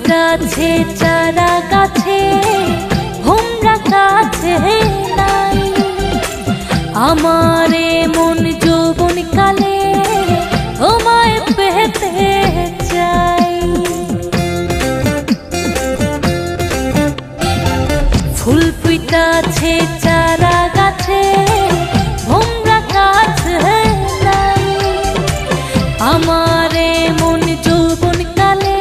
ফুটাছে চারা গাছে, ভোমরা কাছে নাই। আমার মন যৌবন কালে তোমায় পেতে চাই। ফুল ফুটাছে চারা গাছে, ভোমরা কাছে নাই। আমার মন যৌবন কালে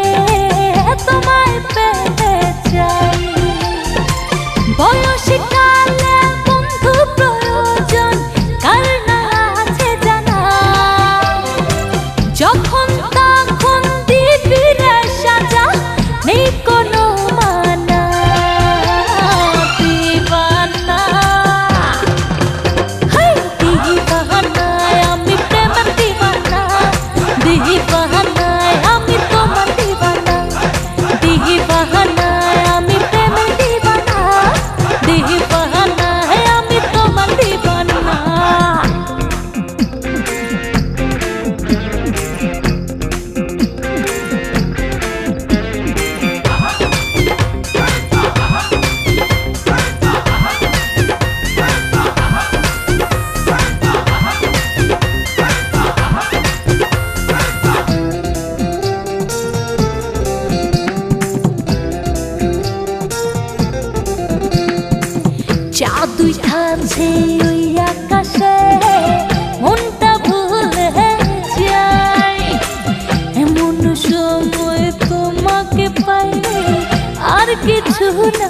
তোমায় পেতে চাই। বয়সী কালে বন্ধু প্রয়োজন কার না আছে জানা, যখন তখন দিবি রে সাজা, নেই কোনো মানা। দিবানা দিবানায় আমি প্রেমের দিবানা, দিবানায় আমি তোমার দিবানা, দিবানায় আমি প্রেমের দিবানা, দিবানায় আমি তোমার দিবানা। চাঁদ উঠেছে ওই আকাশে, মনটা ভুলে যায়। এমন সময় তোমাকে পাই আর কিছু না।